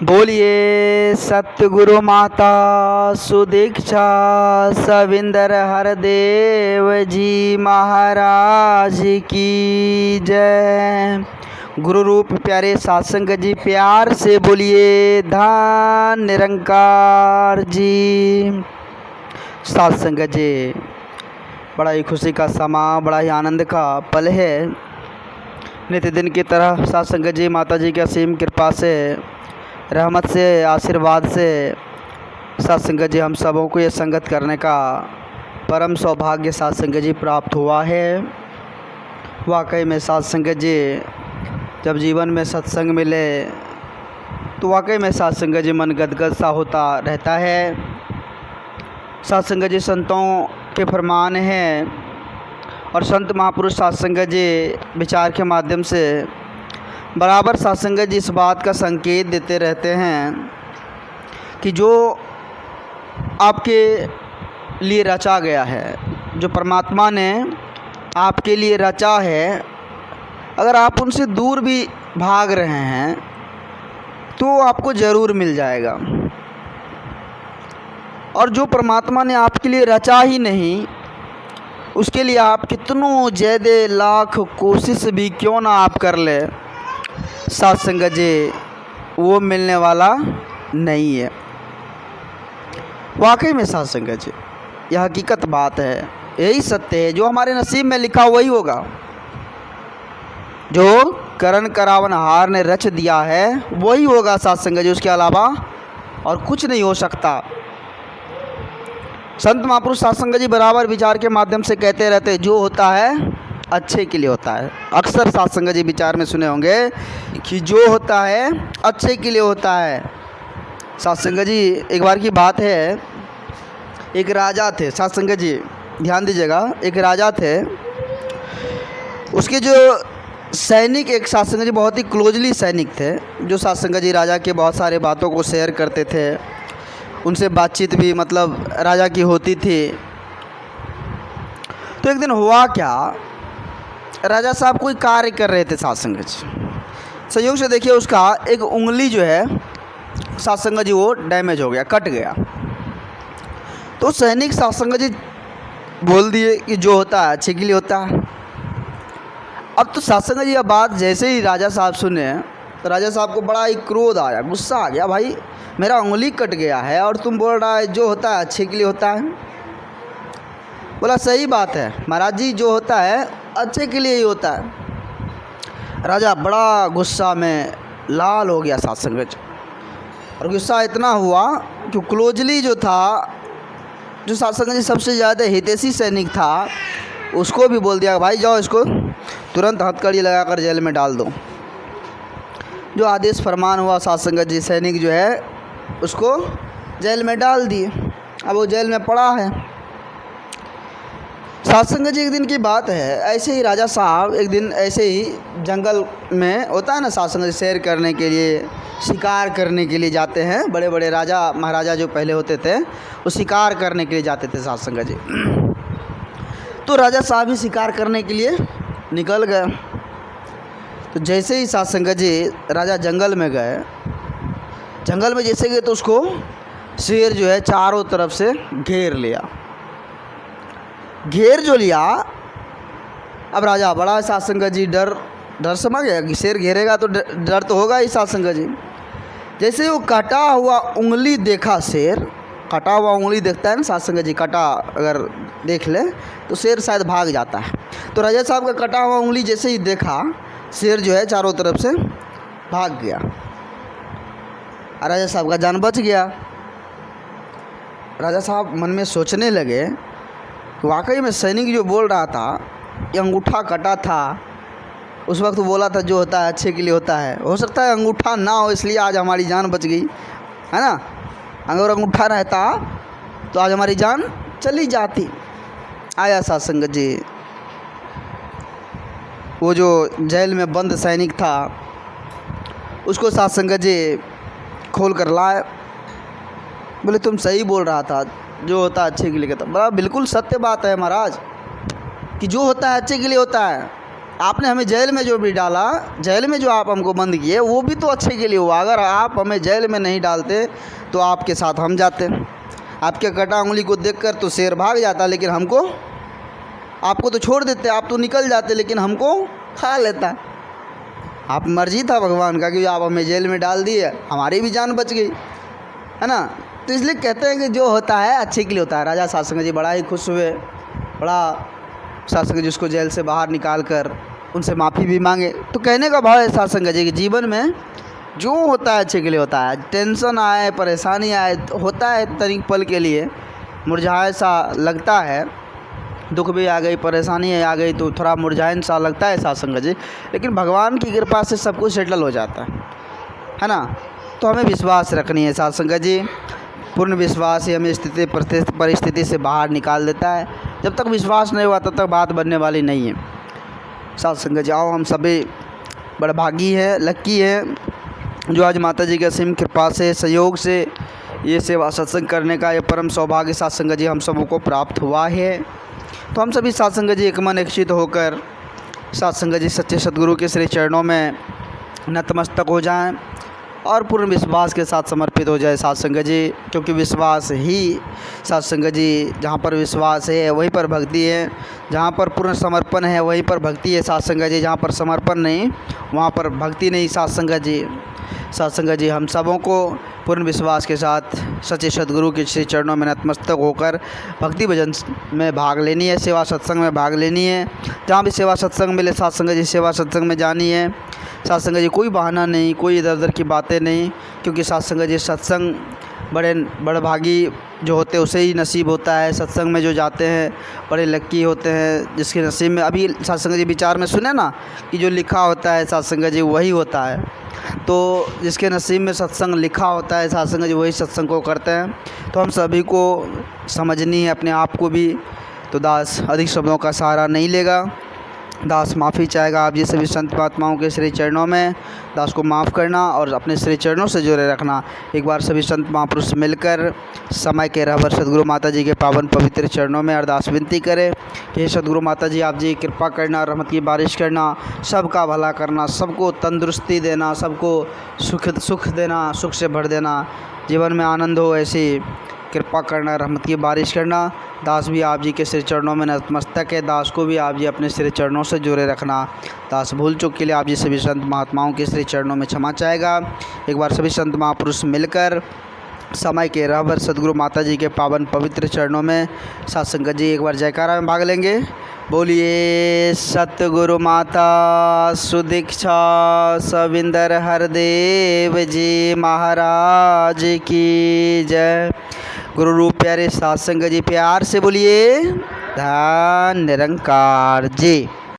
बोलिए सतगुरु माता सुदीक्षा सविंदर हरदेव जी महाराज की जय। गुरु रूप प्यारे सत्संग जी, प्यार से बोलिए धन निरंकार जी। सत्संग जी, बड़ा ही खुशी का समा, बड़ा ही आनंद का पल है। नित्य दिन की तरह सत्संग जी माता जी की असीम कृपा से, रहमत से, आशीर्वाद से सत्संग जी हम सबों को ये संगत करने का परम सौभाग्य सत्संग जी प्राप्त हुआ है। वाकई में सत्संग जी, जब जीवन में सत्संग मिले तो वाकई में सत्संग जी मन गदगद सा होता रहता है। सत्संग जी संतों के फरमान हैं और संत महापुरुष सत्संग जी विचार के माध्यम से बराबर सत्संग जी इस बात का संकेत देते रहते हैं कि जो आपके लिए रचा गया है, जो परमात्मा ने आपके लिए रचा है, अगर आप उनसे दूर भी भाग रहे हैं तो आपको ज़रूर मिल जाएगा। और जो परमात्मा ने आपके लिए रचा ही नहीं, उसके लिए आप कितनों ज़्यादा लाख कोशिश भी क्यों ना आप कर ले, सत्संग जी वो मिलने वाला नहीं है। वाकई में सत्संग जी यह हकीकत बात है, यही सत्य है। जो हमारे नसीब में लिखा वही होगा। जो करण करावन हार ने रच दिया है वही होगा सत्संग जी, उसके अलावा और कुछ नहीं हो सकता। संत महापुरुष सत्संग जी बराबर विचार के माध्यम से कहते रहते, जो होता है अच्छे के लिए होता है। अक्सर सत्संग जी विचार में सुने होंगे कि जो होता है अच्छे के लिए होता है। सत्संग जी एक बार की बात है, एक राजा थे। सत्संग जी ध्यान दीजिएगा, एक राजा थे। उसके जो सैनिक, एक सत्संग जी बहुत ही क्लोजली सैनिक थे, जो सत्संग जी राजा के बहुत सारे बातों को शेयर करते थे। उनसे बातचीत भी मतलब राजा की होती थी। तो एक दिन हुआ क्या, राजा साहब कोई कार्य कर रहे थे सत्संग जी। संयोग से देखिए उसका एक उंगली जो है सत्संग जी वो डैमेज हो गया, कट गया। तो सैनिक सत्संग जी बोल दिए कि जो होता है अच्छे के लिए होता है। अब तो सत्संग जी यह बात जैसे ही राजा साहब सुने तो राजा साहब को बड़ा ही क्रोध आया, गुस्सा आ गया। भाई मेरा उंगली कट गया है और तुम बोल रहा है जो होता है अच्छे के लिए होता है। बोला सही बात है महाराज जी, जो होता है अच्छे के लिए ही होता है। राजा बड़ा गुस्सा में लाल हो गया सत्संग जी, और गुस्सा इतना हुआ कि क्लोजली जो था, जो सत्संग जी सबसे ज़्यादा हितैषी सैनिक था, उसको भी बोल दिया भाई जाओ इसको तुरंत हथकड़ी लगाकर जेल में डाल दो। जो आदेश फरमान हुआ सत्संग जी, सैनिक जो है उसको जेल में डाल दिए। अब वो जेल में पड़ा है। सत्संग जी एक दिन की बात है, ऐसे ही राजा साहब एक दिन ऐसे ही जंगल में होता है ना, सत्संग जी सैर करने के लिए, शिकार करने के लिए जाते हैं। बड़े बड़े राजा महाराजा जो पहले होते थे वो शिकार करने के लिए जाते थे सत्संग जी। तो राजा साहब ही शिकार करने के लिए निकल गए। तो जैसे ही सत्संग जी राजा जंगल में गए, जंगल में जैसे गए तो उसको शेर जो है चारों तरफ से घेर लिया। घेर जो लिया, अब राजा बड़ा सत्संग जी डर समझ गया कि शेर घेरेगा तो डर तो होगा ही सत्संग जी। जैसे वो कटा हुआ उंगली देखा, शेर कटा हुआ उंगली देखता है ना सत्संग जी, कटा अगर देख ले तो शेर शायद भाग जाता है। तो राजा साहब का कटा हुआ उंगली जैसे ही देखा, शेर जो है चारों तरफ से भाग गया। राजा साहब का जान बच गया। राजा साहब मन में सोचने लगे, वाकई में सैनिक जो बोल रहा था, ये अंगूठा कटा था, उस वक्त बोला था जो होता है अच्छे के लिए होता है। हो सकता है अंगूठा ना हो इसलिए आज हमारी जान बच गई, है ना। अगर अंगूठा रहता तो आज हमारी जान चली जाती। आया सत्संग जी, वो जो जेल में बंद सैनिक था उसको सत्संग जी खोल कर लाए। बोले तुम सही बोल रहा था, जो होता है अच्छे के लिए कहता। बड़ा बिल्कुल सत्य बात है महाराज कि जो होता है अच्छे के लिए होता है। आपने हमें जेल में जो भी डाला, जेल में जो आप हमको बंद किए, वो भी तो अच्छे के लिए हुआ। अगर आप हमें जेल में नहीं डालते तो आपके साथ हम जाते। आपके कटा उंगली को देखकर तो शेर भाग जाता, लेकिन हमको, आपको तो छोड़ देते, आप तो निकल जाते, लेकिन हमको खा लेता। आप मर्जी था भगवान का कि आप हमें जेल में डाल दिए, हमारी भी जान बच गई, है ना। तो इसलिए कहते हैं कि जो होता है अच्छे के लिए होता है। राजा सासंग जी बड़ा ही खुश हुए, बड़ा सासंग जी उसको जेल से बाहर निकाल कर उनसे माफ़ी भी मांगे। तो कहने का भाव है सासंग जी कि जीवन में जो होता है अच्छे के लिए होता है। टेंशन आए, परेशानी आए, होता है तनिक पल के लिए, मुरझाए सा लगता है, दुख भी आ गई, परेशानी आ गई तो थोड़ा मुरझाइन सा लगता है सासंग जी, लेकिन भगवान की कृपा से सब कुछ सेटल हो जाता है ना। तो हमें विश्वास रखनी है सासंग जी। पूर्ण विश्वास ही हमें स्थिति परिस्थिति से बाहर निकाल देता है। जब तक विश्वास नहीं हुआ तब तक बात बनने वाली नहीं है। सासंग जी आओ, हम सभी बड़े भागी हैं, लक्की हैं, जो आज माता जी के असीम कृपा से, सहयोग से ये सेवा सत्संग करने का ये परम सौभाग्य सासंग जी हम सबों को प्राप्त हुआ है। तो हम सभी सासंग जी एक मन एकचित होकर सासंग जी सच्चे सद्गुरु के श्री चरणों में नतमस्तक हो जाएं और पूर्ण विश्वास के साथ समर्पित हो जाए सासंग जी। क्योंकि विश्वास ही सासंग जी, जहाँ पर विश्वास है वहीं पर भक्ति है, जहाँ पर पूर्ण समर्पण है वहीं पर भक्ति है सासंग जी। जहाँ पर समर्पण नहीं वहाँ पर भक्ति नहीं सासंग जी। सासंग जी हम सबों को पूर्ण विश्वास के साथ सच्चे सद्गुरु के श्री चरणों में नतमस्तक होकर भक्ति भजन में भाग लेनी है, सेवा सत्संग में भाग लेनी है। जहाँ भी सेवा सत्संग मिले सासंग जी सेवा सत्संग में जानी है सासंग जी। कोई बहाना नहीं, कोई इधर उधर की बातें नहीं, क्योंकि सासंग जी सत्संग बड़े भागी जो होते हैं उसे ही नसीब होता है। सत्संग में जो जाते हैं बड़े लक्की होते हैं, जिसके नसीब में, अभी सासंग जी विचार में सुने ना कि जो लिखा होता है सासंग जी वही होता है। तो जिसके नसीब में सत्संग लिखा होता है सासंग जी वही सत्संग को करते हैं। तो हम सभी को समझनी है अपने आप को भी। तो दास अधिक शब्दों का सहारा नहीं लेगा, दास माफ़ी चाहेगा आप जी सभी संत महात्माओं के श्री चरणों में। दास को माफ़ करना और अपने श्री चरणों से जुड़े रखना। एक बार सभी संत महापुरुष मिलकर समय के रहबर सदगुरु माता जी के पावन पवित्र चरणों में अरदास विनती करें कि हे सदगुरु माता जी आप जी कृपा करना, रहमत की बारिश करना, सबका भला करना, सबको तंदुरुस्ती देना, सबको सुख देना, सुख से भर देना, जीवन में आनंद हो ऐसी कृपा करना, रहमत की बारिश करना। दास भी आप जी के श्री चरणों में नतमस्तक है, दास को भी आप जी अपने श्री चरणों से जुड़े रखना। दास भूल चूक के लिए आप जी सभी संत महात्माओं के श्री चरणों में क्षमा चाहेगा। एक बार सभी संत महापुरुष मिलकर समय के रहबर सदगुरु माता जी के पावन पवित्र चरणों में सासंग जी एक बार जयकारा में भाग लेंगे। बोलिए सतगुरु माता सुदीक्षा सविंदर हरदेव जी महाराज की जय। गुरु रूप प्यारे सासंग जी प्यार से बोलिए धन निरंकार जी।